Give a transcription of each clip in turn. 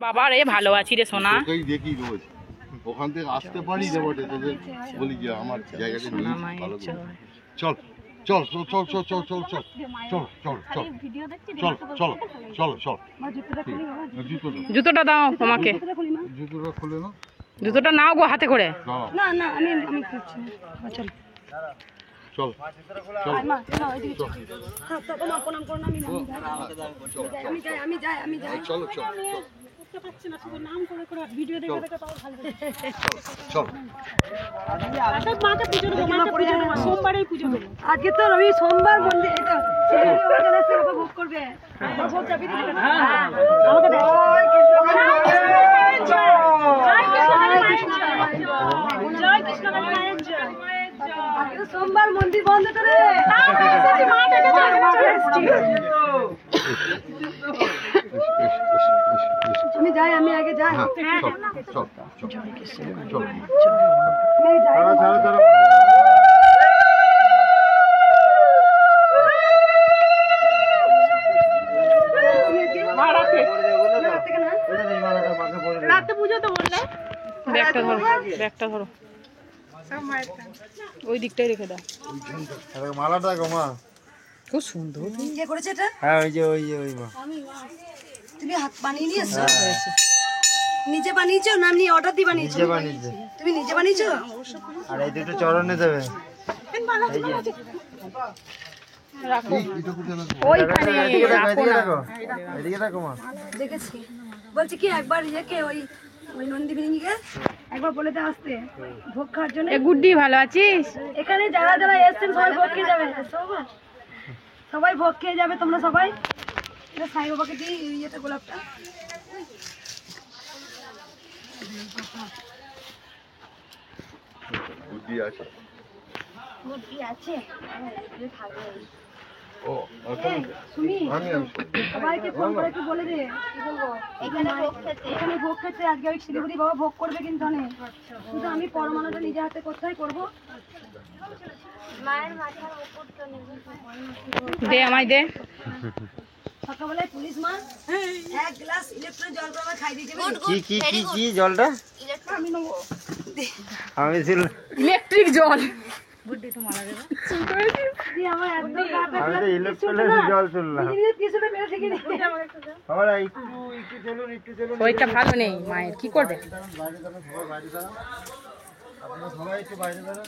বাবা রে ভালো আছি রে সোনা। তোকেই দেখি রোজ ওখান থেকে আসতে পারি যে বটে তোদের বলি যে আমার জায়গাটা নিয়ে ভালো করে চল চল চল চল চল চল চল চল চল চল চল চল চল চল জুতোটা দাও তোমাকে, জুতোটা খুলে নাও, জুতোটা নাও গো হাতে করে। না না আমি আমি করছি চল চল চল প্রণাম করুন আমি যাই আমি যাই আমি যাই চলো চল পাচ্ছি না শুধু নাম করে করে ভিডিও দেখে দেখে তাও ভালো চল আচ্ছা মাকে পুজো দেবো মাকে পুজো দেবো সোমবারেই পুজো দেবো আজকে তো রবি সোমবার মন্দির এটা ছেলে ওখানে এসে ওকে ভোগ করবে ভোগ চাবি দিতে আমাকে দেখ জয় কৃষ্ণ মায়ের জয় আজকে সোমবার মন্দির বন্ধ করে মা ডেকে আমি যাই আমি আগে যাই চল চল চল রাতে পুজো তো বললে ব্যাগটা ধরো, ব্যাগটা ধরো, ওই দিকটাই রেখে দাও। মালাটা গো মা খুব সুন্দর কে করেছে এটা? হ্যাঁ ওই মা তুমি হাত বানিয়ে নিয়েছো? নিজে বানিয়েছো না এমনি অর্ডার দিয়ে বানিয়েছো? নিজে বানিয়েছে। তুমি নিজে বানিয়েছো? আর এই দুটো চরণে দেবে ওইখানে রাখো না। এদিকে রাখো মা। দেখেছি বলছি কি একবার ইয়েকে ওই ওই নন্দীবিনীকে একবার বলে দে আসতে ভোগ খাওয়ার জন্য। এ গুড্ডি ভালো আছিস? এখানে যারা যারা এসছেন সবাই ভোগ খেয়ে যাবে, সবাই ভোগ খেয়ে যাবে তোমরা সবাই। এটা সাই বাবাকে দিই ইয়েটা গোলাপটা। বুদ্ধি আছে বুদ্ধি আছে ও আচ্ছা শুনি আমি সবাইকে ফোন করে একটু বলে দে কি বলবো এখানে ভোগ খেতে আজকে ওই শিলিগুড়ি বাবা ভোগ করবে কিন্তু অনেক শুধু আমি পরমাণুটা নিজে হাতে কোথায় করবো মায়ের মাথার উপর তো দে আমায় দে। সকালবেলায় পুলিশ মা এক গ্লাস ইলেকট্রিক জল করে খাই দিয়ে যাবে। কি জলটা আমি নেবো আমি ছিল ইলেকট্রিক জল দিয়ে আমার একদম গাটা আমি তো ইলেকট্রিক জল শুনলাম কিছুটা মেরে থেকে নি বাবা একটু চলুন ওইটা ভালো নেই মায়ের, কি করবে? বাইরে দাঁড়ান সবাই বাইরে দাঁড়ান আপনারা সবাই একটু বাইরে দাঁড়ান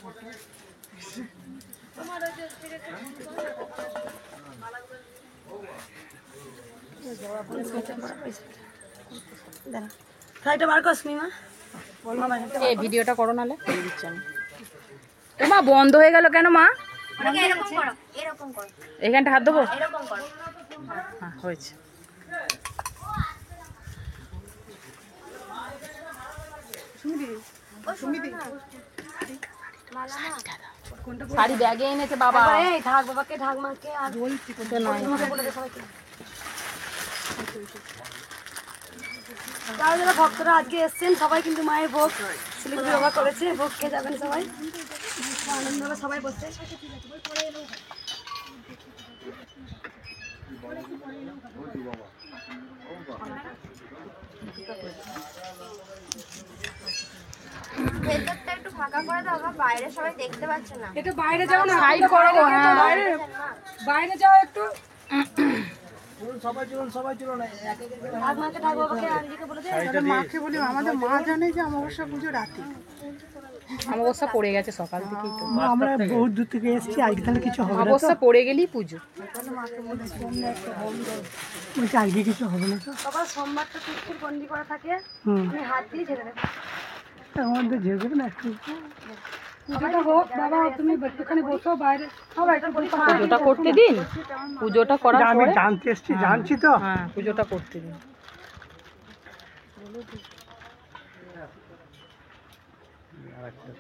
খাইটা বার কর সুমিমা এই ভিডিওটা করো নালে দিচ্ছি আমি। ও মা বন্ধ হয়ে গেল কেন মা? এখানটা হাত দেবো? হ্যাঁ হয়েছে। শাড়ি ব্যাগে এনেছে বাবা। এই ঢাক বাবাকে ঢাক মাকে আর বলছি কোথায় নয়। যারা যারা ভক্তরা আজকে এসছেন সবাই কিন্তু মায়ের ভোগ শিলিগুড়ি বাবা করেছে, ভোগ খেয়ে যাবেন সবাই আনন্দ হবে সবাই বসে। ভেতরটা একটু ফাঁকা করে দাও, আমার বাইরে সবাই দেখতে পাচ্ছে না। একটু বাইরে যাও না, সাইড করো গো, হ্যাঁ। বাইরে যাও একটু। ঢাক মাকে ঢাক বাবাকে আর ইয়েকে বলে দে। মাকে বলি আমাদের মা জানে যে অমাবস্যা পুজো রাতে, অমাবস্যা পড়ে গেছে সকাল থেকেই তো। আমরা বহুত দূর থেকে এসেছি, আজকে তাহলে কিছু হবে না তো? অমাবস্যা পড়ে গেলেই পুজো। বলছি আজকে কিছু হবে না তো? বাবা সোমবারটা কুকুর বন্দি করা থাকে, আমি হাত দিয়ে ছেড়ে দেবো। আমাদের ঝেড়ে দেবে না একটু? পুজোটা হোক বাবা, তুমি একটুখানি বসো বাইরে। সবাই একটু বসো। পুজোটা করতে দিন, পুজোটা করার আমি পরে জানতে এসেছি, জানছি তো। হ্যাঁ পুজোটা করতে দিন।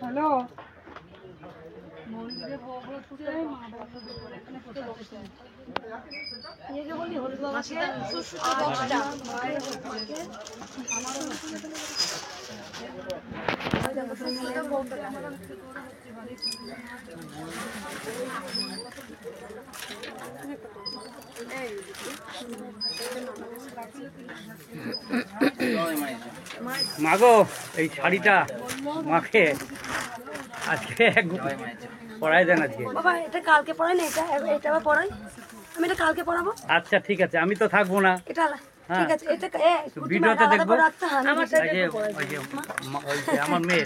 হ্যালো হলুদ বাবাকে মাগো এই শাড়িটা মাকে আজকে পড়াই দেন আজকে। বাবা এটা কালকে পড়াই না, এটা এটা আবার পড়াই, আমি এটা কালকে পড়াবো। আচ্ছা ঠিক আছে, আমি তো থাকবো না। এটা ঠিক আছে, এটা ভিডিওতে দেখবো। রাখতে হয় আমার ওই যে আমার মেয়ে,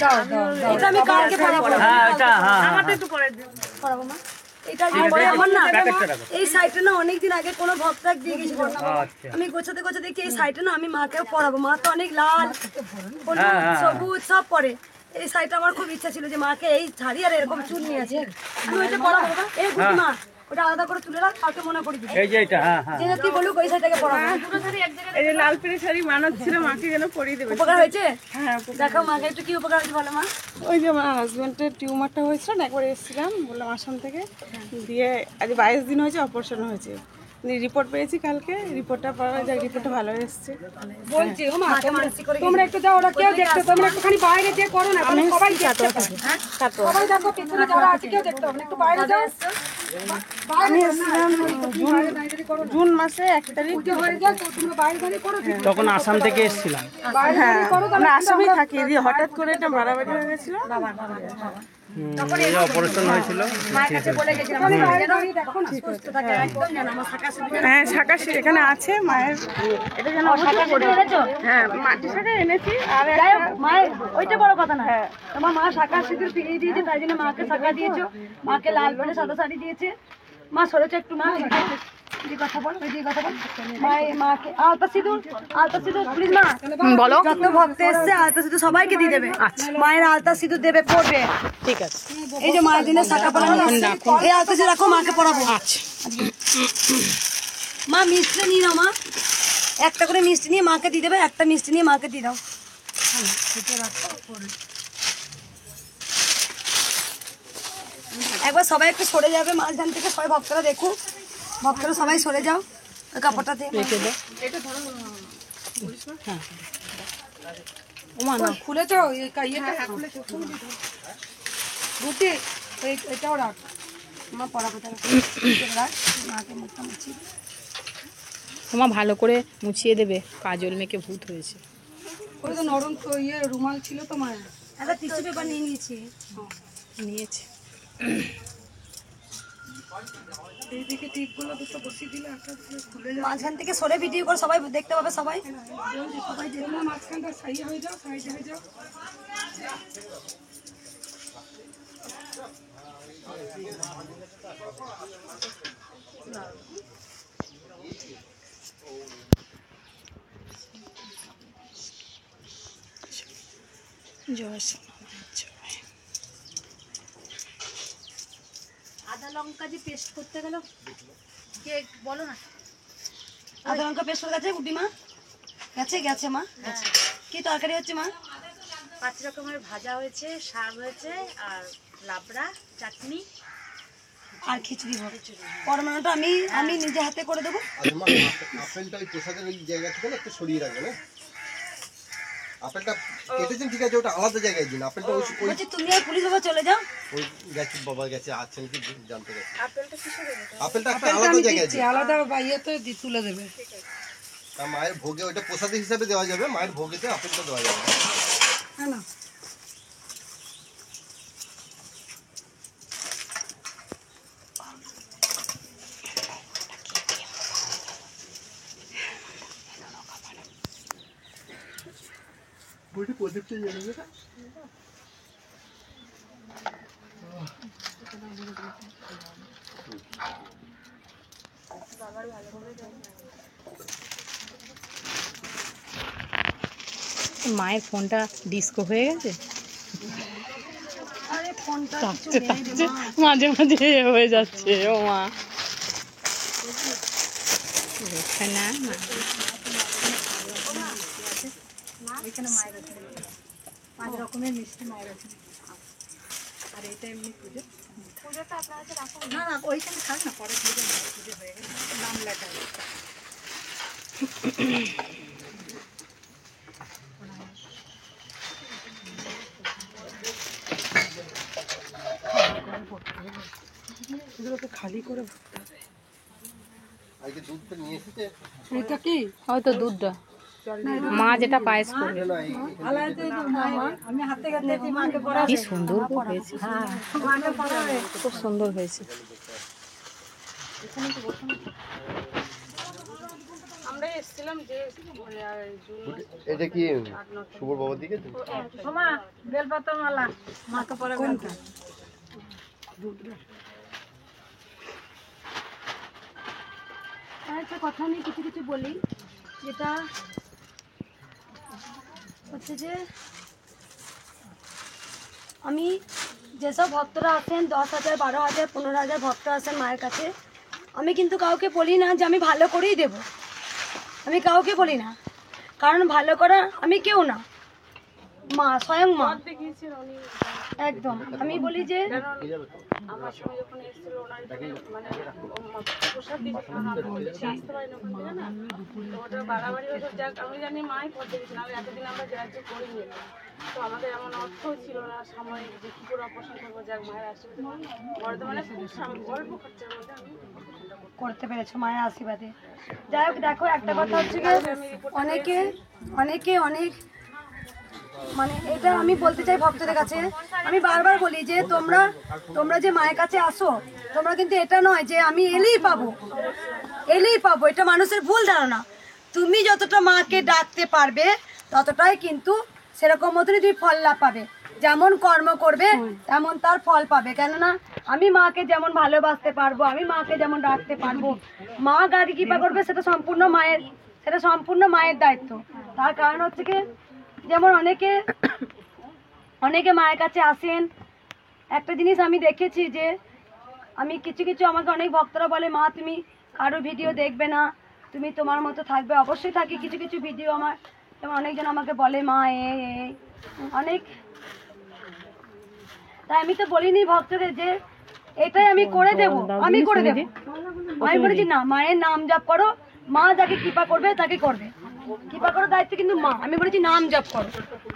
এটা আমি কালকে পড়াবো। হ্যাঁ এটা হ্যাঁ আমারটা একটু পরে পড়াবো মা। এটা যে পরে আমার না এই সাইডে না অনেকদিন আগে কোনো ভক্ত দিয়ে গেছিল, আচ্ছা আমি গোছাতে গোছাতে দেখি এই সাইডে না আমি মাকেও পড়াবো। মা তো অনেক লাল হলুদ সবুজ সব পরে, এই সাইডটা আমার খুব ইচ্ছা ছিল যে মাকে এই শাড়ি আর এরকম চুল নিয়ে আছে, আমি ওইটা পড়াবো বাবা। এই গুটি মা ওটা আলাদা করে তুলে রাখ, কাউকে মনে করি দিবি। এই যে এটা হ্যাঁ হ্যাঁ যে তুই বলুক ওই সাইডটাকে পড়াবো। এই যে লাল পেরে শাড়ি মানত ছিল মাকে যেন পরিয়ে দেবে। উপকার হয়েছে? হ্যাঁ দেখো মাকে একটু কি উপকার হয়েছে বলো মা। ওই যে আমার হাজব্যান্ডের টিউমারটা হয়েছিল না, একবার এসেছিলাম বললাম আসাম থেকে, দিয়ে আজ 22 দিন হয়েছে অপারেশন হয়েছে, রিপোর্ট পেয়েছি কালকে, রিপোর্টটা পাওয়া যায়, রিপোর্টটা ভালো এসেছে। বলছি ও মা তোমরা একটু দাও, ওরা কেউ দেখতে, তোমরা একটুখানি বাইরে যে করো না, আমি সবাই দেখতে পাবো। সবাই দেখো পিছনে যারা আছে কেউ দেখতে হবে না, একটু বাইরে যাও। আমি এসেছিলাম জুন মাসে 1 তারিখ, হয়ে যায় তো তোমরা বাইরে বাইরে করো, তখন আসাম থেকে এসেছিলাম। হ্যাঁ আমরা আসামেই থাকি, দিয়ে হঠাৎ করে এটা বাড়াবাড়ি হয়ে গেছিল। অপারেশন হয়েছিল। মায়ের কাছে বলে গেছিলাম বাইরে দাঁড়িয়ে দেখো না, সুস্থ থাকে একদম যেন আমার শাখা সুবিধা। হ্যাঁ শাঁখা এখানে আছে মায়ের, এটা যেন শাখা সুবিধা এনেছো? হ্যাঁ মাটি শাঁখা এনেছি। আর যাই হোক, মায়ের ওইটা বড় কথা না, তোমার মা শাখা সিঁদুর ফিরিয়ে দিয়েছে, তাই জন্য মাকে শাখা দিয়েছো, মাকে লাল পরে সাদা শাড়ি দিয়েছে। মা সরেছো একটু মা, যে কথা বল ওই যে কথা বল। মাকে আলতা সিঁদুর প্লিজ মা বলো। যত ভক্ত এসছে আলতা সিঁদুর সবাইকে দিয়ে দেবে, মায়ের আলতা সিঁদুর দেবে, পড়বে। ঠিক আছে, এই যে মায়ের জন্য শাখা পড়া নিয়ে এসছে, এই আলতা সিঁদুর রাখো, মাকে পড়াবো। আচ্ছা মা মিষ্টি নিয়ে নাও মা, একটা করে মিষ্টি নিয়ে মাকে দিয়ে দেবে, একটা মিষ্টি নিয়ে মাকে দিয়ে দাও। একবার সবাই একটু সরে যাবে মাঝখান থেকে, সবাই ভক্তরা দেখুক, ভক্তরা সবাই সরে যাও, ওই কাপড়টা দিয়ে রেখে দে। ওমা না খুলেছো রুটি, এটাও রাখ, মা পড়া কথা রাখ, মাকে মুখটা মুছিয়ে দে। তোমা ভালো করে মুছিয়ে দেবে, কাজল মেখে ভূত হয়েছে। ওই তো নরম তো রুমাল ছিল তো মায়ের, একটা টিস্যু পেপার নিয়ে নিয়েছি। নিয়েছে এইদিকে টিপগুলো দুটো বসিয়ে দিলে একটা খুলে যাবে। মাঝখান থেকে সরে ভিডিও করে সবাই দেখতে পাবে, সবাই সবাই দেখুন, মাঝখানটা সাইড হয়ে যাও, সাইড হয়ে যাও। জয় আদা লঙ্কা যে পেস্ট করতে গেল কে বলো না, আদা লঙ্কা পেস্ট করে গেছে গুটি মা? গেছে মা। কি তরকারি হচ্ছে মা? 5 রকমের ভাজা হয়েছে, শাক হয়েছে, আর লাবড়া চাটনি আর খিচুড়ি হবে। পরমাণুটা আমি নিজে হাতে করে দেবো। আপেলটা ওই প্রসাদের ওই জায়গা থেকে একটু সরিয়ে রাখবে না, আপেলটা কেটেছেন ঠিক আছে, ওটা আলাদা জায়গায় দিন। আপেলটা ওই বলছি তুমি আর পুলিশ বাবা চলে যাও। ওই গেছে বাবা গেছে আছেন কি জানতে গেছে। আপেলটা একটা আলাদা জায়গায় দিন, আলাদা বাইয়েতে তুলে দেবে। তা মায়ের ভোগে ওইটা প্রসাদের হিসাবে দেওয়া যাবে, মায়ের ভোগেতে আপেলটা দেওয়া যাবে। হ্যাঁ না বইটা প্রজেক্টে যাবে না। মায়ের ফোনটা ডিস্কো হয়ে গেছে, আরে ফোনটা মাঝে মাঝে হয়ে যাচ্ছে। ও মা না না এখানে মায়ের আছে 5 রকমের মিষ্টি মায়ের আছে। আর এটা এমনি পুজোটা আপনার কাছে রাখুন না, ওইখানে থাক না, পরে পুজো হয়ে গেছে, নাম লেখা এগুলোকে খালি করে ভরতে হবে। আজকে দুধটা নিয়ে এসেছে, এটা কি হয়তো দুধটা মা যেটা পায়েস করবে কি সুন্দর হয়েছে, খুব সুন্দর হয়েছে। আমরা এসেছিলাম যে এটা কি শুভর বাবার দিকে তো? বেলপাতার মালা মাকে পরে একটা কথা আমি কিছু কিছু বলি, যেটা হচ্ছে যে আমি যেসব ভক্তরা আসেন 10,000, 12,000, 15,000 ভক্ত আসেন মায়ের কাছে, আমি কিন্তু কাউকে বলি না যে আমি ভালো করেই দেব, আমি কাউকে বলি না, কারণ ভালো করা আমি কেউ না, মা স্বয়ং মা একদম। আমি বলি যে আমার সঙ্গে যখন এসেছিল ওনার মানে প্রসাদ দিচ্ছিলাম আসতে পারি না ওখান থেকে না, তো ওটা বাড়াবাড়ি হতো। যাক আমি জানি মাই পথ দিয়েছিল, আমি এতদিন আমরা গ্রাহ্য করিনি, তো আমাদের এমন অর্থ ছিল না সাময়িক যে কী করে অপারেশন করবো। যাক মায়ের আশীর্বাদে বর্ধমানে খুব অল্প খরচার মধ্যে আমি করতে পেরেছো মায়ের আশীর্বাদে। যাই হোক, দেখো একটা কথা হচ্ছে কি, অনেকে অনেকে অনেক মানে এটা আমি বলতে চাই ভক্তদের কাছে, আমি বারবার বলি যে তোমরা যে মায়ের কাছে আসো, তোমরা কিন্তু এটা নয় যে আমি এলেই পাবো, এটা মানুষের ভুল ধারণা। তুমি যতটা মাকে ডাকতে পারবে ততটাই কিন্তু সেরকম মতনই তুমি ফল লাভ পাবে। যেমন কর্ম করবে তেমন তার ফল পাবে। কেননা আমি মাকে যেমন ভালোবাসতে পারবো, আমি মাকে যেমন ডাকতে পারবো, মা গাড়ি কৃপা করবে সেটা সম্পূর্ণ মায়ের দায়িত্ব। তার কারণ হচ্ছে কি, যেমন অনেকে মায়ের কাছে আসেন, একটা জিনিস আমি দেখেছি যে আমি কিছু আমাকে অনেক ভক্তরা বলে মা তুমি কারো ভিডিও দেখবে না, তুমি তোমার মতো থাকবে। অবশ্যই থাকি, কিছু ভিডিও আমার, যেমন অনেকজন আমাকে বলে মা অনেক, তাই আমি তো বলিনি ভক্তদের যে এটাই আমি করে দেব, আমি বলেছি না, মায়ের নাম জপ করো, মা যাকে কৃপা করবে তাকে করবে, কৃপা করার দায়িত্ব কিন্তু মা। আমি বলেছি নাম জপ করো,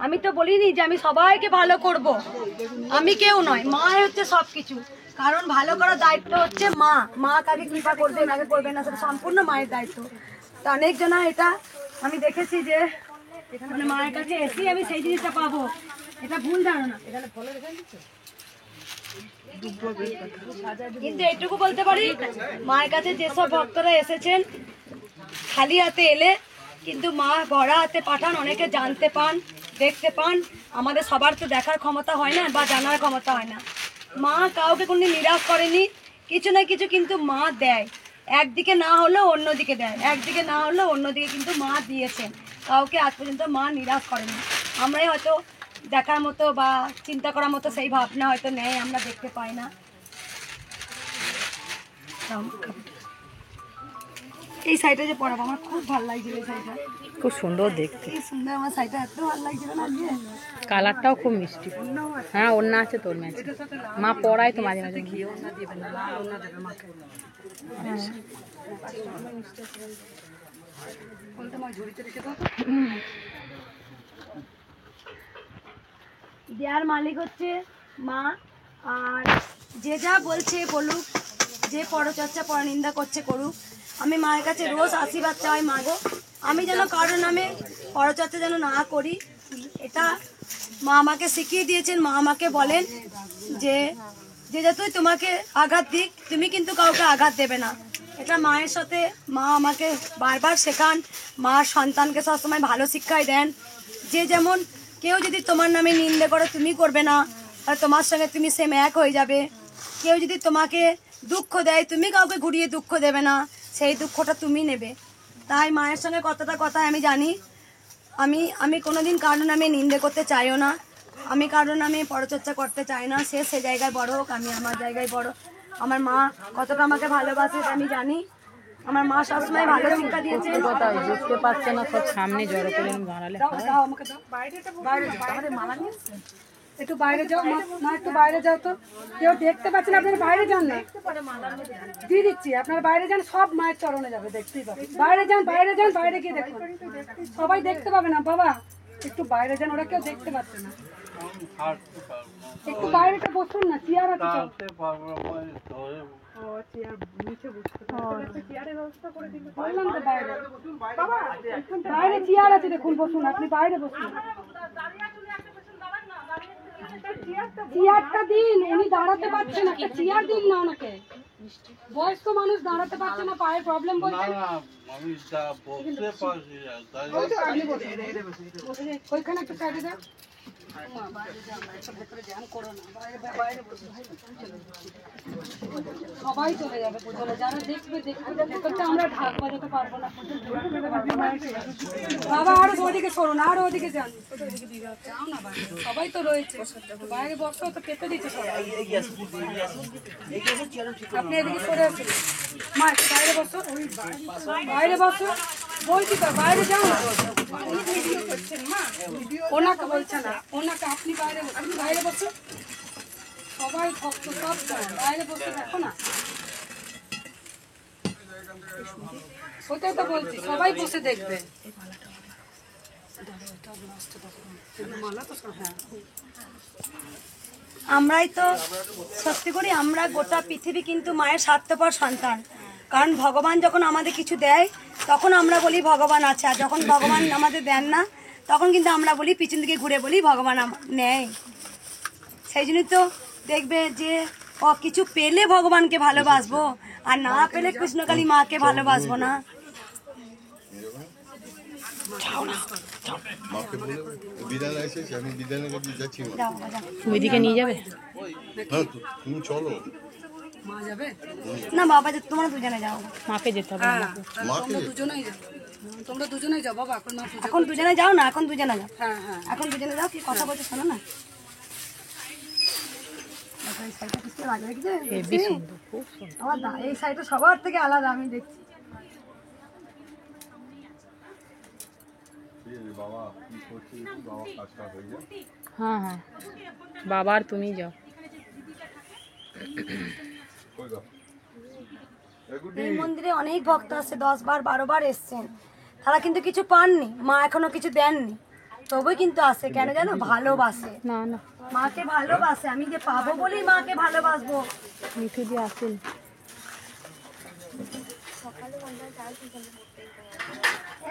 আমি তো বলিনি যে আমি সবাইকে ভালো করব, আমি কেউ নয়, মা হচ্ছে সবকিছু। কারণ ভালো করার দায়িত্ব হচ্ছে মা কাকে কৃপা করবে নাকে করবে না সেটা সম্পূর্ণ মায়ের দায়িত্ব। তো অনেকজনা এটা আমি দেখেছি যে মানে মায়ের কাছে এসেই আমি সেই জিনিসটা পাবো, এটা ভুল ধারণা। কিন্তু এইটুকু বলতে পারি, মায়ের কাছে যেসব ভক্তরা এসেছেন খালি হাতে এলে কিন্তু মা ভরা হাতে পাঠান, অনেকে জানতে পান, দেখতে পান। আমাদের সবার তো দেখার ক্ষমতা হয় না বা জানার ক্ষমতা হয় না। মা কাউকে কোনোদিন নিরাশ করেনি, কিছু না কিছু কিন্তু মা দেয়, একদিকে না হলেও অন্যদিকে দেয়, একদিকে না হলেও অন্যদিকে কিন্তু মা দিয়েছেন। কাউকে আজ পর্যন্ত মা নিরাশ করেনি। আমরাই হয়তো দেখার মতো বা চিন্তা করার মতো সেই ভাবনা হয়তো নেই, আমরা দেখতে পাই না। এই শাড়িটা যে পরাবো আমার খুব ভালো লাগছিল, এই শাড়িটা খুব সুন্দর দেখতে, কি সুন্দর, আমার শাড়িটা এত ভালো লাগছিল না আজকে। কালারটাও খুব মিষ্টি। হ্যাঁ ওড়না আছে তোর ম্যাচে, মা পরায় তো মাঝে মাঝে। দেয়ার মালিক হচ্ছে মা, আর যে যা বলছে বলুক, যে পরচর্চা পরনিন্দা করছে করুক, আমি মায়ের কাছে রোজ আশীর্বাদ চাই মা গো, আমি যেন কারোর নামে পরচর্চা যেন না করি। এটা মা আমাকে শিখিয়ে দিয়েছেন। মা আমাকে বলেন যে যতই তোমাকে আঘাত দিক তুমি কিন্তু কাউকে আঘাত দেবে না। এটা মায়ের সাথে মা আমাকে বারবার শেখান। মা সন্তানকে সবসময় ভালো শিক্ষাই দেন, যে যেমন কেউ যদি তোমার নামে নিন্দে করে তুমি করবে না, আর তোমার সঙ্গে তুমি সেম এক হয়ে যাবে। কেউ যদি তোমাকে দুঃখ দেয় তুমি কাউকে ঘুরিয়ে দুঃখ দেবে না, সেই দুঃখটা তুমি নেবে। তাই মায়ের সঙ্গে কতটা কথা আমি জানি। আমি কোনোদিন কারোর নামে নিন্দে করতে চাইও না, আমি কারোর নামে পরচর্চা করতে চাই না। সে জায়গায় বড় হোক, আমি আমার জায়গায় বড়। আমার মা কতটা আমাকে ভালোবাসে আমি জানি। আমার মা সবসময় ভালো শিক্ষা দিয়েছে। বুঝতে পারছে না, সব সামনে জড়ো করে দাঁড়ালে একটু বাইরে যাও মা, একটু বাইরে যাও তো, কেউ দেখতে পাচ্ছেন, আপনারা বাইরে যান না, দিয়ে দিচ্ছি, আপনারা বাইরে যান, সব মায়ের চরণে যাবে, দেখতেই পাবেন। বাইরে যান, বাইরে গিয়ে দেখুন, সবাই দেখতে পাবে না বাবা, একটু বাইরে যান, ওরা কেউ দেখতে পাচ্ছে না, একটু বাইরেটা বসুন না, চেয়ার আছে বললাম তো বাইরে বাইরে চেয়ার আছে, দেখুন বসুন, আপনি বাইরে বসুন। চেয়ারটা দিন, উনি দাঁড়াতে পারছেন, একটা চেয়ার দিন না ওনাকে। বয়স্ক মানুষ দাঁড়াতে পারছে না, পায়ের প্রবলেম বলছে। ওইখানে একটু সাইডে দেন। সবাই চলে যাবে, যারা দেখবে ভেতরটা আমরা ঢাক বাজাতে পারবো না। বাবা আরো ওদিকে সরুন, আরো ওদিকে যান, যাও না বাইরে, সবাই তো রয়েছে বাইরে, বসো তো পেতে দিচ্ছে সবাই। আপনি এদিকে সরে আসুন, মা একটু বাইরে বসো, বাইরে বসো বলছি তো, বাইরে যাও না। ওনাকে বলছে না, ওনাকে আপনি বাইরে বসুন, আপনি বাইরে বসুন, সবাই ভক্ত সব বাইরে বসে দেখো না। ওটাই তো বলছি, সবাই বসে দেখবে। আমরাই তো সত্যি করি, আমরা গোটা পৃথিবী কিন্তু মায়ের স্বার্থপর সন্তান। কারণ ভগবান যখন আমাদের কিছু দেয় তখন আমরা বলি ভগবান আছে, আর যখন ভগবান আমাদের দেন না তখন কিন্তু আমরা বলি, পিছন দিকে ঘুরে বলি ভগবান নেয়। সেই জন্যই তো দেখবে যে কিছু পেলে ভগবানকে ভালোবাসবো, আর না পেলে কৃষ্ণকালী মাকে ভালোবাসবো না। ওইদিকে নিয়ে যাবে তুমি চলো না বাবা, তোমরা দুজনে যাও, মাকে যেতে হবে। তোমরা দুজনেই যাও বাবা, এখন দুজনে যাও না, এখন দুজনে যাও, এখন দুজনে যাও। কি কথা বলছো শোনো না। এই সাইডটা সবার থেকে আলাদা আমি দেখছি। হ্যাঁ হ্যাঁ, বাবা আর তুমি যাও। এই মন্দিরে অনেক ভক্ত আছে, 10 বার 12 বার এসছেন, তারা কিন্তু কিছু পাননি, মা এখনো কিছু দেননি, তবুই কিন্তু আসে। কেন জানো? ভালোবাসে, না না, মাকে ভালোবাসে। আমি যে পাবো বলেই মাকে ভালোবাসবো। মিঠু দিয়ে আসেন।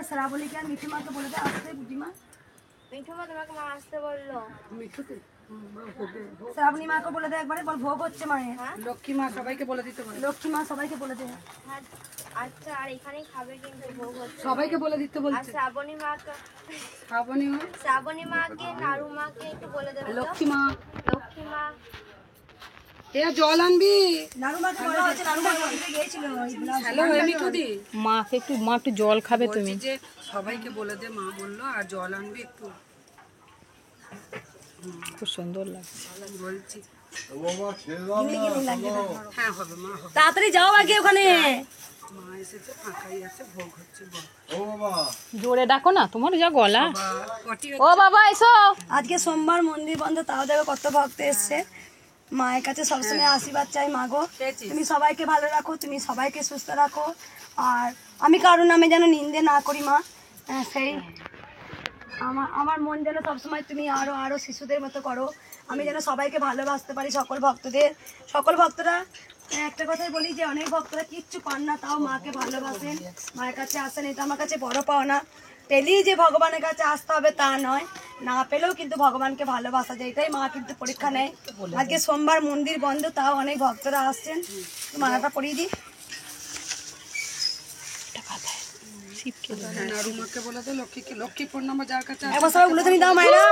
শ্রাবণী কে আর মিঠু মাকে বলে দে আসতে, বুঝিমা মিঠু মা তোমাকে মা আসতে বললো। শ্রাবণী মাকে বলে দে একবারে, বল ভোগ হচ্ছে মায়ের। লক্ষ্মী মা সবাইকে বলে দিতে বলে, লক্ষ্মী মা সবাইকে বলে দে। হ্যাঁ, আচ্ছা, আর এখানেই খাবে কিন্তু ভোগ হচ্ছে। সবাইকে বলে দিতে আর বলছে। শ্রাবণী মাকে, শ্রাবণী মা, শ্রাবণী মাকে, নারু মাকে একটু বলে দেবে। লক্ষ্মী মা, লক্ষ্মী মা, এ জল আনবি। নানু মাকে বলা হচ্ছে, নানু মা মন্দিরে গিয়েছিল। হ্যালো মিঠু দি, মাকে একটু, মা একটু জল খাবে তুমি। যে সবাইকে বলে দে, মা বললো, আর জল আনবি একটু। খুব সুন্দর লাগছে বলছি। হ্যাঁ হবে মা, তাড়াতাড়ি যাও আগে ওখানে। মা এসেছে, ফাঁকাই আছে, ভোগ হচ্ছে। জোরে ডাকো না, তোমার যা গলা। কটি ও বাবা এসো। আজকে সোমবার, মন্দির বন্ধ, তাও দেখো কত ভক্ত এসছে। মায়ের কাছে সবসময় আশীর্বাদ চাই, মাগো তুমি সবাইকে ভালো রাখো, তুমি সবাইকে সুস্থ রাখো, আর আমি কারোর নামে যেন নিন্দে না করি মা। সেই আমার মন যেন সবসময় তুমি আরো আরো শিশুদের মতো করো, আমি যেন সবাইকে ভালোবাসতে পারি, সকল ভক্তদের। সকল ভক্তরা একটা কথাই বলি যে অনেক ভক্তরা কিচ্ছু পান না, তাও মাকে ভালোবাসেন, মায়ের কাছে আসেন, এটা আমার কাছে বড় পাওনা। পেলেই যে ভগবানের কাছে আসতে হবে তা নয়, না পেলেও কিন্তু ভগবানকে ভালোবাসা যায়, এটাই মা কিন্তু পরীক্ষা নেয়। আজকে সোমবার, মন্দির বন্ধ, তাও অনেক ভক্তরা আসছেন। মালাটা পরিয়ে দিই। নারু মাকে বলে দে, লক্ষ্মীকে, লক্ষ্মী পূর্ণিমা যার কাছে আছে। একবার সবাই উল্লেখনি দাও মায়েরা।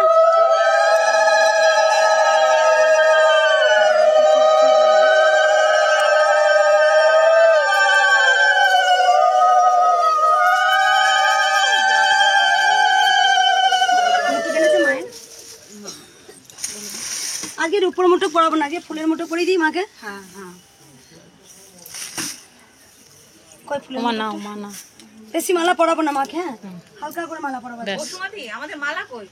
আজকে উপর মুঠো পড়াবো না, আজকে ফুলের মুঠো পরিয়ে দিই মাকে। হ্যাঁ হ্যাঁ, কয় ফুলের মা নাও, মা নাও। বেশি মালা পরাবো না মাকে, হ্যাঁ হালকা করে মালা পরাবো। ব্যাস আমাদের মালা কই?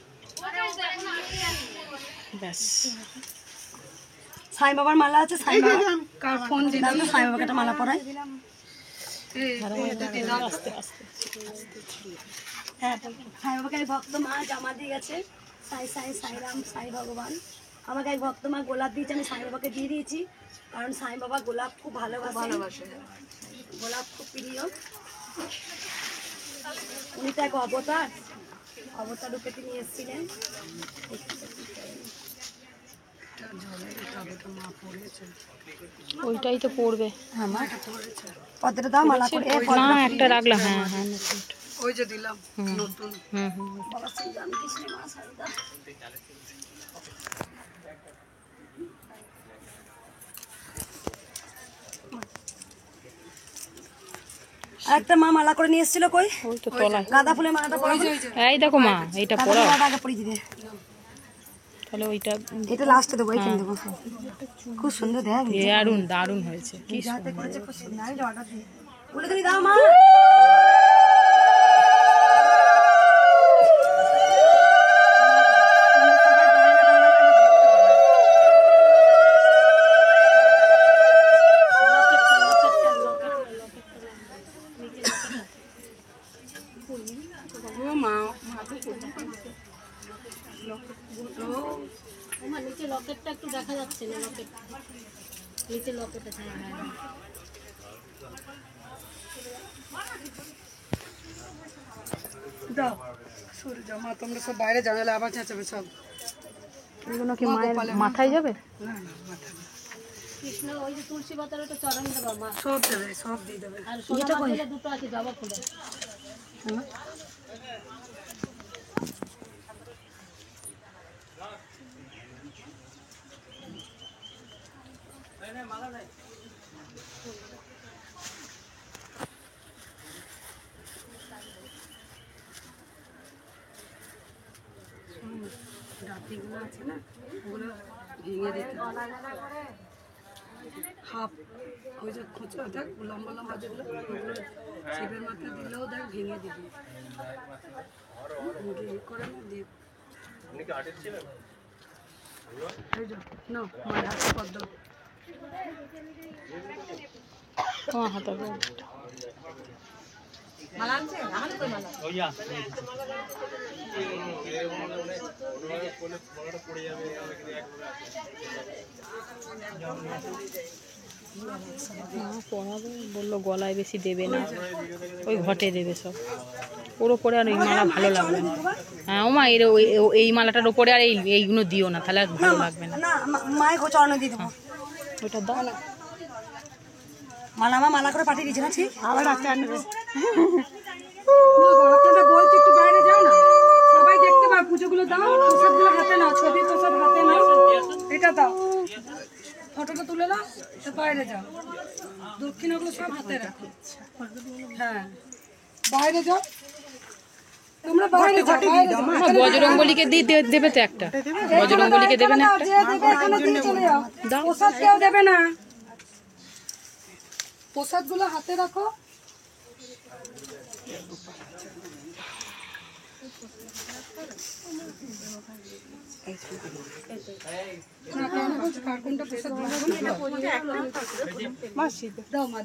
ব্যাস। সাই বাবার মালা আছে, সাই বাবা কার ফোন দিলাম না, সাই বাবাকে একটা মালা পরাই। আস্তে আস্তে। হ্যাঁ সাই বাবাকে ভক্ত মা জামা দিয়ে গেছে, সাই সাই সাই রাম সাই ভগবান। আমাকে এক ভক্ত মা গোলাপ দিয়েছে, আমি সাই বাবাকে দিয়ে দিয়েছি, কারণ সাই বাবা গোলাপ খুব ভালোবাসে, গোলাপ খুব প্রিয়। উনি তো এক অবতার রূপে তিনি এসেছিলেন। ওইটাই তো পড়বে। হ্যাঁ মা পদ্মটা দাও মালা করে। না একটা রাখলাম। হ্যাঁ হ্যাঁ ওই যে দিলাম নতুন। বাবা শ্রী রামকৃষ্ণ মা সারদা। একটা মা মালা করে নিয়ে এসেছিল, কই ওই তো তলায় গাঁদা ফুলের মালাটা পরা। এই দেখো মা, এইটা গাঁদা পড়া মালাটা আগে পরিয়ে দিবে। তাহলে ওইটা এটা লাস্টে দেবো, এইখানে দেবো। খুব সুন্দর দেখ, দারুণ দারুণ হয়েছে। কি যাতে করেছে খুব সুন্দর। আমি অর্ডার দিই, বলে দিই দাও মা। নিচে লকেটটা একটু দেখা যাচ্ছে না, লকেট নিচে লকেট আছে। দাও সরে যাও মা, তোমরা সব বাইরে জানালে আবার চেঁচাবে সব। এগুলো কি মায়ের মাথায় যাবে? না না মাথা না। কৃষ্ণ ওই যে তুলসী পাতার ওটা চড়ান দেবা মা, সব দেবে, সব দিয়ে দেবে। আর সোনা ফুলে দুটো আছে জবা ফুলে। ডাটিগুলো আছে না, ওগুলো ভেঙে দিতে হাফ ওই যে খুচরো দেখ লম্বা লম্বা যেগুলো, ওগুলো শিবের মাথায় দিলেও দেখ ভেঙে দিবি। করে না দিয়ে এই যে নাও মায়ের হাতে পদ্ম। তোমার হাতে মালা আনছে আমাদের কই মালা? পড়াবে বললো গলায় বেশি দেবে না, ওই ঘটে দেবে সব। ওর ওপরে আর এই মালা ভালো লাগবে না। হ্যাঁ ও মা, এই মালাটার ওপরে আর এইগুলো দিও না, তাহলে আর ভালো লাগবে না। না মায়ের চরণে দিয়ে দেবো। ওইটা দাও না। মালা মা মালা করে পাঠিয়ে দিয়েছে না, ঠিক আবার রাতে আনবে। আপনারা বলছি একটু বাইরে যাও না, সবাই দেখতে পাবে। পুজোগুলো দাও, প্রসাদগুলো হাতে নাও, ছবি প্রসাদ হাতে নাও, এটা দাও, ফটোটা তুলে নাও, তো বাইরে যাও। দক্ষিণাগুলো সব হাতে রাখো। হ্যাঁ বাইরে যাও তোমরা, বাইরে যাও, বাইরে যাও। বজরঙ্গলিকে দেবে তো একটা, বজরঙ্গলিকে দেবে না একটা? যে দেবে এখানে দিয়ে চলে যাও, প্রসাদ কেউ দেবে না, প্রসাদগুলো হাতে রাখো।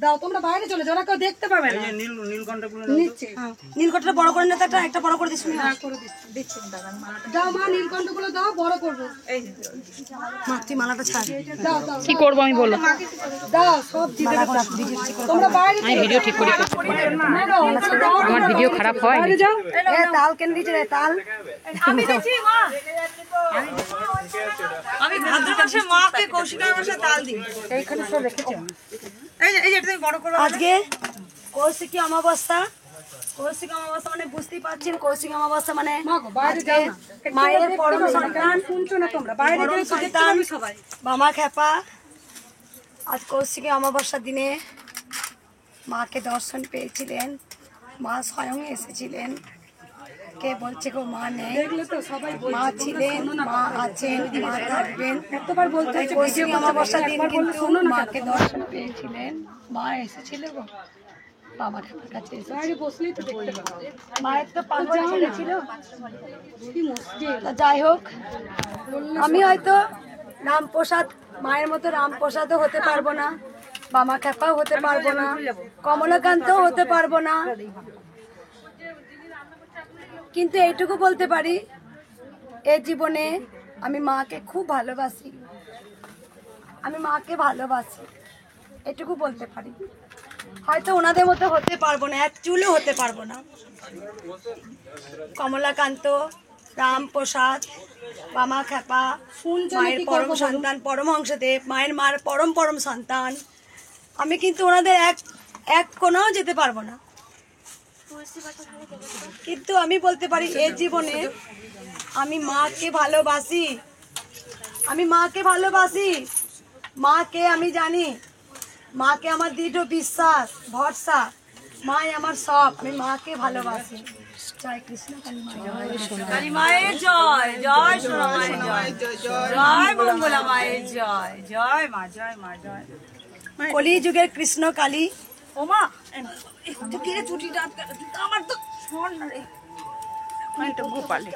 দাও তোমরা বাইরে চলে যাও, কেউ দেখতে পাবে না। নীলকণ্ঠটা বড় করে নিতে একটা বড় করে দিচ্ছি। দাও মা, নীলকণ্ঠ গুলো দাও, বড় করবো। মাতৃ মালাটা ছাড়, দাও দাও। কি করবো আমি বলো? দাও সব দিতে তোমরা বাইরে আমি ভিডিও ঠিক করে আমার ভিডিও খারাপ হয়? যাও। তাল কেন দিচ্ছে রে? তাল আমি দিচ্ছি মা, আমি ভাদ্র মাসে মাকে কৌশিকের মাসে তাল দিই। এইখানে সব রেখেছো, এই যে এটা তুমি বড় করো। আজকে কৌশিকী অমাবস্যা, কৌশিক অমাবস্যা মানে বুঝতেই পারছেন, কৌশিক অমাবস্যা মানে মায়ের পরম সন্তান। শুনছো না তোমরা? বাইরে গিয়ে সন্তান সবাই মামা খেপা। আজ কৌশিকী অমাবস্যার দিনে মাকে দর্শন পেয়েছিলেন, মা স্বয়ং এসেছিলেন। কে বলছে গো মা নেই? মা ছিলেন, মা আছেন, মা থাকবেন। এতবার বলতে হচ্ছে কৌশিকী অমাবস্যার দিন কিন্তু মাকে দর্শন পেয়েছিলেন, মা এসেছিল গো বাবা ঠাকুর কাছে। মায়ের তো পাগল ছিল। যাই হোক, আমি হয়তো রামপ্রসাদ মায়ের মতো রামপ্রসাদও হতে পারবো না, বামা খেপাও হতে পারবো না, কমলাকান্তও হতে পারবো না, কিন্তু এইটুকু বলতে পারি এ জীবনে আমি মাকে খুব ভালোবাসি, আমি মাকে ভালোবাসি, এটুকু বলতে পারি। হয়তো ওনাদের মতো হতে পারবো না, এক চুলও হতে পারবো না। কমলাকান্ত, রামপ্রসাদ, বামা খেপা, মায়ের পরম সন্তান পরমহংসদেব, মার পরম পরম সন্তান। আমি কিন্তু ওনাদের এক কোনাও যেতে পারবো না, কিন্তু আমি বলতে পারি এই জীবনে আমি মাকে ভালোবাসি, আমি মাকে ভালোবাসি, মাকে আমি জানি, মাকে আমার দৃঢ় বিশ্বাস ভরসা, মাই আমার সব, আমি মাকে ভালোবাসি। জয় কৃষ্ণ কালী কালী মায়ের জয়, জয় সোনা মায়ের জয়, জয় মঙ্গলা মায়ের জয়, জয় মা, জয় মা, জয়। কলি যুগের কৃষ্ণ কালী। ও মা একটু কে ছুটি দাঁত আমার তো শোন না রে, এটা গোপালে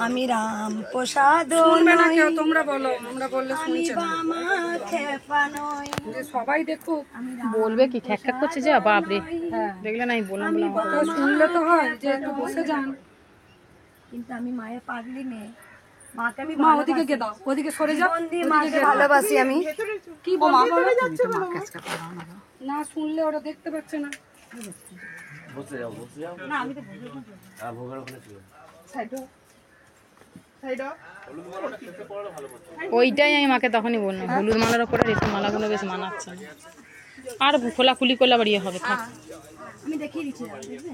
আমি রাম প্রসাদ শুনবে না কেউ, তোমরা বলো, আমরা বললে শুনছে না। সবাই দেখুক, বলবে কি খ্যাক খ্যাক করছে যা বাপরে, দেখলে না আমি বললাম তো শুনলে তো হয় যে একটু বসে যান। কিন্তু আমি মায়ের পাগলি মেয়ে, মাকে আমি মা ওদিকে গে দাও, ওদিকে সরে যাও। মাকে ভালোবাসি আমি। কি বলো না, শুনলে ওরা দেখতে পাচ্ছে না। ওইটাই আমি মাকে তখনই বললাম, হলুদ মালার ওপরে রেশম মালাগুলো বেশ মানাচ্ছে না, আর খোলাখুলি করলে আবার ইয়ে হবে। থাক আমি দেখিয়ে দিচ্ছি, দেখবে?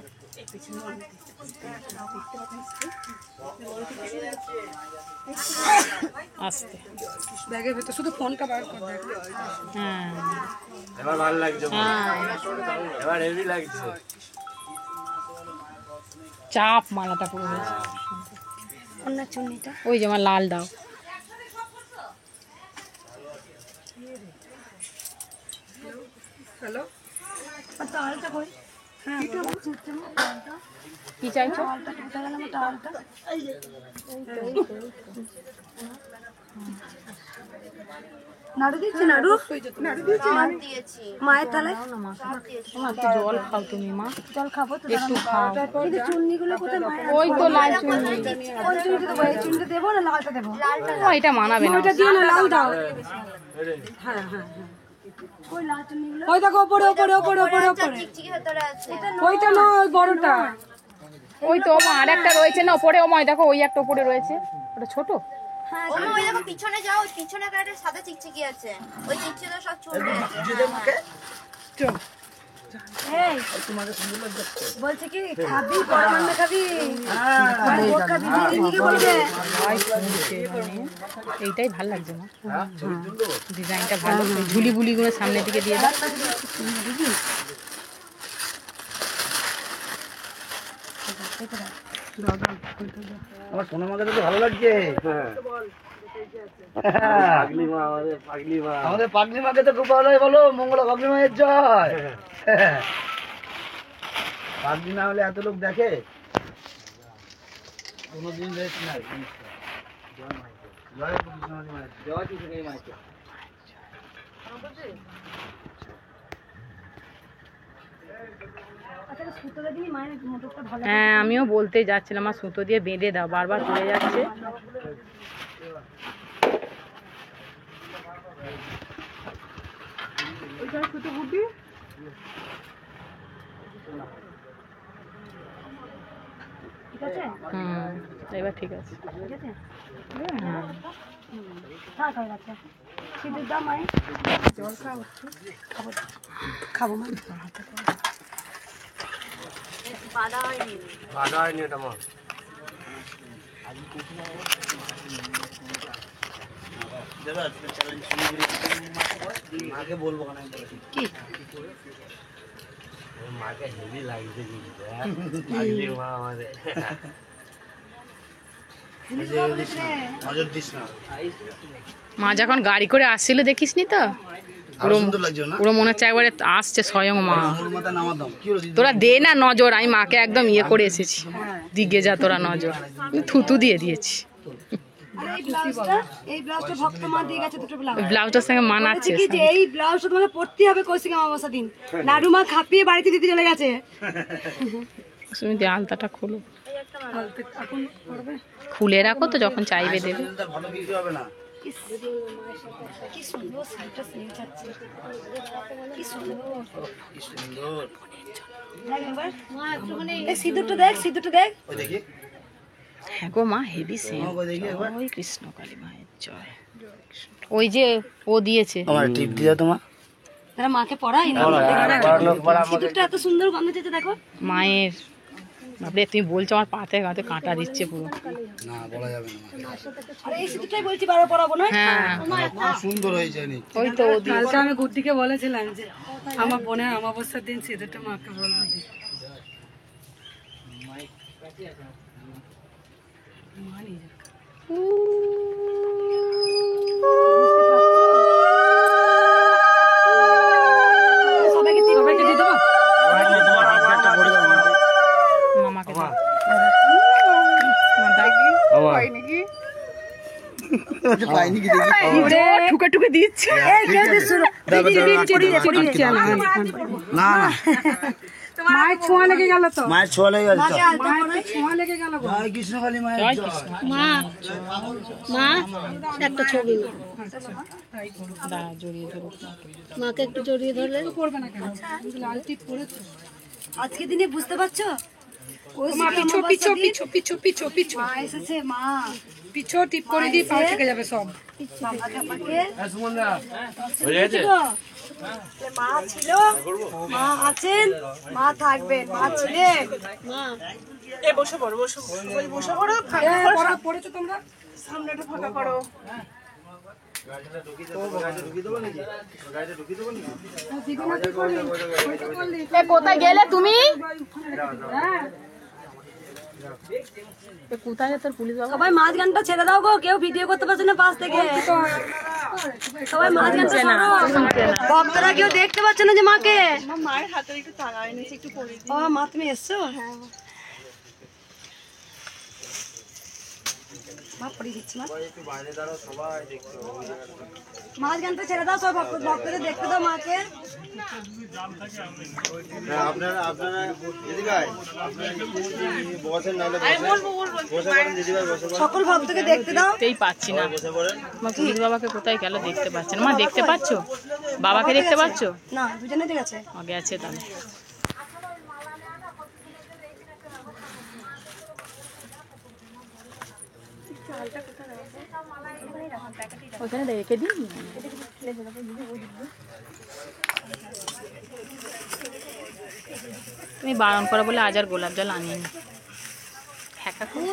আস্তে, ব্যাগের ভেতর শুধু ফোনটা বার কর। হ্যাঁ এবার ভালো লাগছে, হ্যাঁ এবার হেভি লাগছে। চাপ মালাটা পুরো হয়েছে। অন্য চুন্নিটা ওই যে আমার লাল দাও। হ্যালো, টাওয়ালটা কই? হ্যাঁ কি চাইছো? টাওয়ালটা কোথায় গেল আমার টাওয়ালটা? নাড়ু দিচ্ছে, নাড়ু দিয়েছি মায়ের তালে মা একটু জল খাও তুমি মা, জল খাবো তো, একটু খাও। কিন্তু চুন্নিগুলো কোথায় মায়ের? ওই তো লাল চুন্নি। কোন চুন্নিটা দেবো? এই চুন্নিটা দেবো না লালটা দেবো? ও এটা মানাবে না। ওইটা দিও না, লাল দাও। ওই লাল চুন্নিগুলো ওই দেখো ওপরে ওপরে ওপরে ওপরে ওপরে, চিকচিকি ভেতরে আছে ওইটা না, ওই বড়টা। ওই তো মা আর একটা রয়েছে না ওপরে, ও মা দেখো ওই একটা ওপরে রয়েছে, ওটা ছোট। ও মা, ওই দেখো পিছনে যাও, ওই পিছনে একটা সাদা চিকচিকি আছে, ওই চিকচিকি সব চলে আছে। এই বলছে কি খাবি, পরমান্ন খাবি, ভোগ খাবি, দিদিকে বলবে। এইটাই ভাল লাগছে না, ডিজাইনটা ভালো, ঝুলি বুলিগুলো সামনের দিকে দিয়ে দাও। আমার সোনা মাকে তো ভালো লাগছে। আমাদের পাগলি মাকে তো খুব ভালো লাগে, বলো মঙ্গলা পাগলি মায়ের জয়। পাগলি না হলে এত লোক দেখে কোনোদিন রেস্ট নাই। জয় কৃষ্ণ মায়ের জয়, কৃষ্ণ মায়ের। হ্যাঁ আমিও বলতে যাচ্ছিলাম, আমার সুতো দিয়ে বেঁধে দাও, বারবার পড়ে যাচ্ছে। হুম এবার ঠিক আছে। হ্যাঁ থাক হয়ে গেছে। সিঁদুর দাও মায়ের, জল খাও, খাবো খাবো মা। বাধা হয়নি। বাধা হয়নি এটা মা। মাকে বলবো না কি মাকে হেভি লাগছে পাগলি মা আমাদের। নজর দিস না। মা যখন গাড়ি করে আসছিল দেখিসনি তো, পুরো মনে হচ্ছে একবারে আসছে স্বয়ং মা। তোরা দে না নজর, আমি মাকে একদম ইয়ে করে এসেছি, দিকে যা তোরা নজর, থুতু দিয়ে দিয়েছি। এই ব্লাউজটা ভক্ত মা দিয়ে গেছে, দুটো ব্লাউজ। ব্লাউজটার সঙ্গে মানাচ্ছে। কি যে এই ব্লাউজটা তোমাকে পরতে হবে কৌশিক অমাবস্যা দিন। নাড়ু মা খাপিয়ে বাড়িতে দিতে চলে গেছে। তুমি আলতাটা খোলো। এই একটা এখন করবে খুলে রাখো তো, যখন চাইবে দেবে। ভালো কিছু হবে না। কি সুন্দর শাড়িটা সেম যাচ্ছে, কি সুন্দর। কি সুন্দর। দেখ একবার এই সিঁদুরটা দেখ, সিঁদুরটা দেখ। ওই দেখি। হ্যাঁ গো মা, হেভি সেম। ওই দেখি একবার। ওই কৃষ্ণ কালী মায়ের জয়। ওই যে ও দিয়েছে। আমার টিপ দিও তোমার। তারা মাকে পড়াই না, সিঁদুরটা এত সুন্দর গন্ধ দিতে দেখো। মায়ের বাপরে, তুমি বলছো আমার পাতে গাতে কাঁটা দিচ্ছে পুরো। না বলা যাবে না। আর এই সিঁদুরটাই বলছি বারো পড়াবো না। হ্যাঁ খুব সুন্দর হয়েছে নি। ওই তো ও দিয়েছে। কালকে আমি গুড্ডিকে বলেছিলাম যে আমার বোনের অমাবস্যার দিন সিঁদুরটা মাকে বলবো দি। সবাইকে দিয়ে দেবো। মামাকে দাও। মা দাও। পাইনি কি দেখি। ওরে, ঠুকে ঠুকে দিচ্ছে। এই কেউ দিচ্ছ না। না না। মায়ের ছোঁয়া লেগে গেল তো, মায়ের ছোঁয়া লেগে গেছে। মায়ের ছোঁয়া লেগে গেল। জয় কৃষ্ণকালী মায়ের জয় জয়। কৃষ্ণ। মা একটা ছবি না, দাঁড়া, জড়িয়ে ধরো। মাকে একটু জড়িয়ে ধরলে করবে না কেন? লাল টিপ পরেছো আজকে দিনে, বুঝতে পারছো? পিছো পিছো পিছো পিছো পিছো পিছো মা এসেছে, মা পিছো টিপ করে দিয়ে পা থেকে যাবে সব। মা ছিল, মা আছেন, মা থাকবেন, মা ছিলেন। মা বসে পড়ো, বসে পড়ো। পড়েছো তোমরা, সামনেটা ফাঁকা করো। কোথায় গেলে তুমি? কোথায় তোর পুলিশ বাবা? সবাই মাছ গানটা ছেড়ে দাও গো, কেউ ভিডিও করতে পারছে না পাশ থেকে। সবাই মাছ গানটা ছাড়ো, ভক্তরা কেউ দেখতে পাচ্ছে না যে মাকে। মায়ের হাতে একটু টাকা এনেছি, একটু করে দিই। ও মা, তুমি এসছো? হ্যাঁ মা, পড়িয়ে দিচ্ছি মা। মাছ গানটা ছেড়ে দাও, সব ভক্তদের দেখতে দাও মাকে। সকল ভক্তকে দেখতে দাও। দেখতেই পাচ্ছি না। মা পুলিশ বাবাকে কোথায় গেল দেখতে পাচ্ছি না। মা দেখতে পাচ্ছো? বাবাকে দেখতে পাচ্ছো? না, দুজনে ঠিক আছে। গেছে তাহলে। ওখানে রেখে দিন। তুমি বারণ করা বলে আজ আর গোলাপ জল আনিনি। হ্যাকা করো।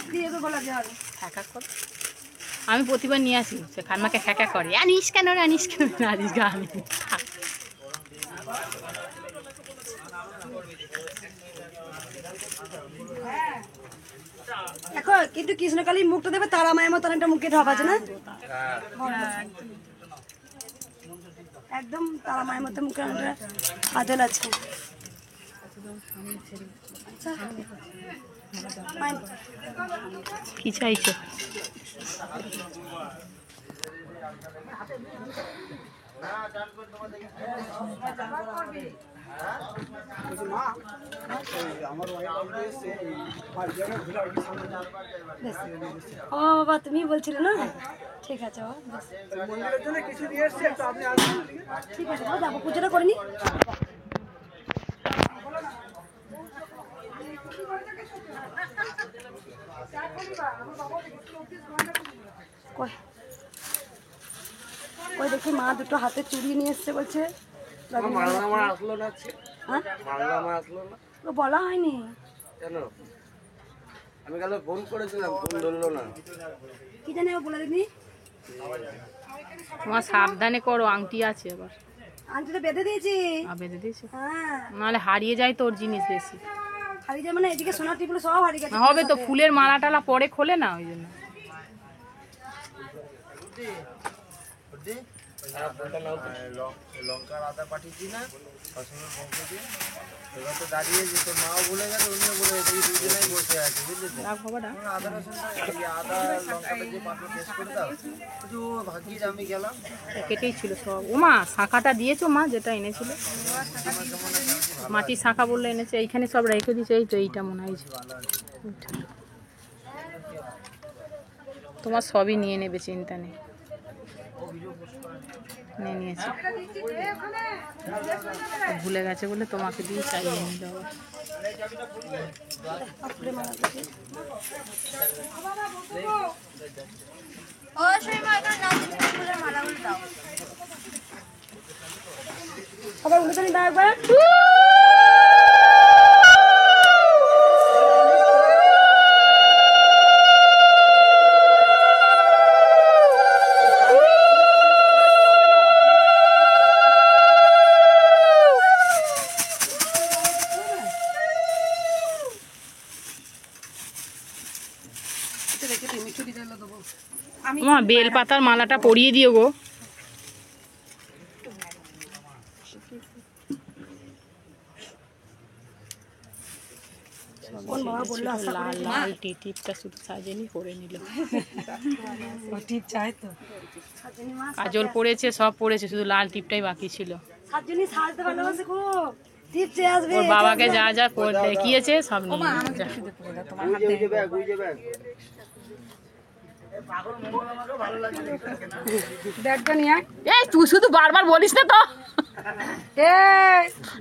আমি প্রতিবার নিয়ে আসি, সে খানমাকে হ্যাকা করে, আনিস কেন আনিস গা। আমি দেখো কিন্তু কৃষ্ণকালী মুখটা দেবে, তারা মায়ের মতন একটা মুখে ঢপ আছে না, একদম তারা মায়ের মতো মুখে আদল আছে। কি চাইছো? ও বাবা, তুমি বলছিলে না? ঠিক আছে, ঠিক আছে, যাবো, পুজোটা করে নি। ওই দেখি মা দুটো হাতে চুড়ি নিয়ে এসছে, বলছে বলা হয়নি কেন? আমি কাল ফোন করেছিলাম, ফোন ধরলো না। কি জানি বলে দিনি। তোমার সাবধানে করো, আংটি আছে আবার। আংটিটা বেঁধে দিয়েছি। বেঁধে দিয়েছো? হ্যাঁ, নাহলে হারিয়ে যায় তোর জিনিস বেশি। হারিয়ে যায় মানে এদিকে সোনার টিপগুলো সব হারিয়ে গেছে। হবে তো, ফুলের মালা টালা পরে খোলে না, ওই জন্য। লঙ্কার আদা পাঠিয়েছি না, রসুনের বংশ দিয়ে। এবার তো দাঁড়িয়ে যে তোর মাও বলে গেছে, উনিও বলে গেছে, এই দুজনেই বসে আছে, বুঝলি তো? আদা রসুনটা, আদা লঙ্কাটা যে পাত্র টেস্ট করে দাও, শুধু ভাগ্যিস আমি গেলাম। কেটেই ছিল সব। ওমা, শাঁখাটা দিয়েছো মা, যেটা এনেছিল? মাটির শাঁখা বললে এনেছে, এইখানে সব রেখে দিয়েছে। এই তো এইটা মনে হয়। তোমার সবই নিয়ে নেবে, চিন্তা নেই। নিয়ে নিয়েছে, ভুলে গেছে বলে তোমাকে দিয়ে চাইয়ে নিয়ে যাবো। ও শর্মা এখানে নাও, তুমি ফুলের মালাগুলো দাও। সবাই উঠে দাও একবার। মা বেল পাতার মালাটা পরিয়ে দিও গো। লাল লাল টিপটা শুধু সাজেনি পরে নিল। টিপ চাই তো, কাজল পড়েছে, সব পড়েছে, শুধু লাল টিপটাই বাকি ছিল। সাতজনই সাজতে ভালোবাসে খুব। টিপ চেয়ে আসবে। ওর বাবাকে যা যা দেখিয়েছে সব নিয়ে যা। ব্যাগটা নিয়ে এই তুই শুধু বারবার বলিস না তো,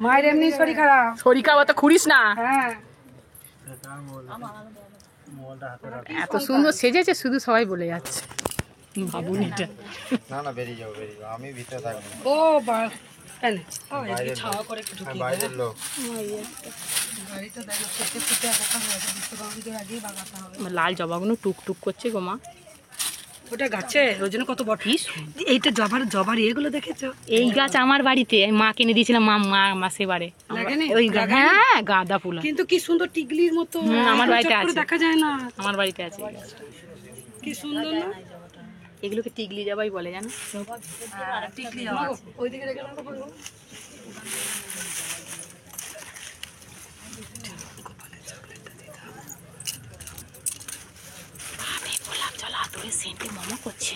মায়ের এমনি শরীর খারাপ। শরীর খারাপ তো খুঁড়িস না। হ্যাঁ এত সুন্দর সেজেছে, শুধু সবাই বলে যাচ্ছে ভাবুন এটা। না না, বেরিয়ে যাবো আমি ভিতরে থাকবো। ও বা কেন ছাওয়া করে একটু ঢুকিয়ে বাইরের লোক গাড়িটা দেখো খেতে খেতে একা হয়ে যাবে, বিশ্বকর্মাদের আগেই বাগাতে হবে। লাল জবাগুলো টুকটুক করছে গো মা। ওটা গাছে ওই জন্য কত বড় পিস। এইটা জবার এগুলো দেখেছো? এই গাছ আমার বাড়িতে আমি মা কিনে দিয়েছিলাম, মা সেবারে লাগেনি? ওই হ্যাঁ গাঁদা ফুল কিন্তু কি সুন্দর টিকলির মতো আমার বাড়িতে চট করে আছে, দেখা যায় না। আমার বাড়িতে আছে এই গাছটা। কি সুন্দর না? এগুলোকে টিকলি জবাই বলে, জানো? টিকলি ওইদিকে রেখে দাও তো বলবো। গোলাপ জল হাত ধরে সেন্টে মোমো করছে।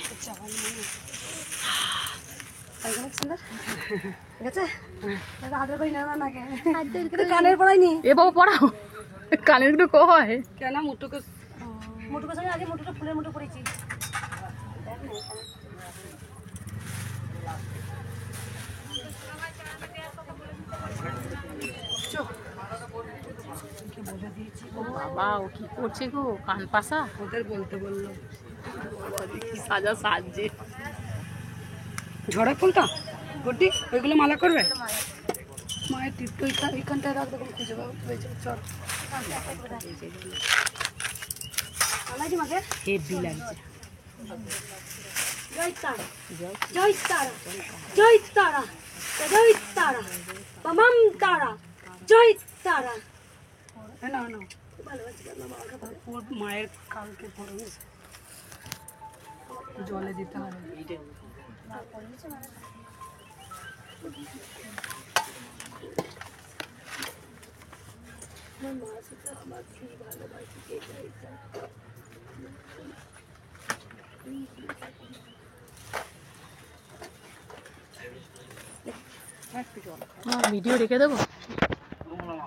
কানের পড়াইনি এ বাবা পড়াও, কানের গুলো কয় কেন মুটুকে মোটুকের সঙ্গে আগে মোটুটা ফুলের মোটু পড়েছি। বাবা ও কি করছে গো, কান পাশা ওদের বলতে বললো। সাজা সাজছে। ঝড়া ফুলটা গুড্ডি ওইগুলো মালা করবে? মায়ের টিপটা এইখানটায় রাখ, দেখুন খুঁজে পাবো। চল আলাইজি মাকে হেভি লাগছে। জয় তারা, জয় তারা, জয় তারা, জয় তারা, মামাম তারা, জয় তারা। না না ওর মায়ের কালকে পড়ে গেছে, জলে দিতে হবে। ভিডিও রেখে দেবো।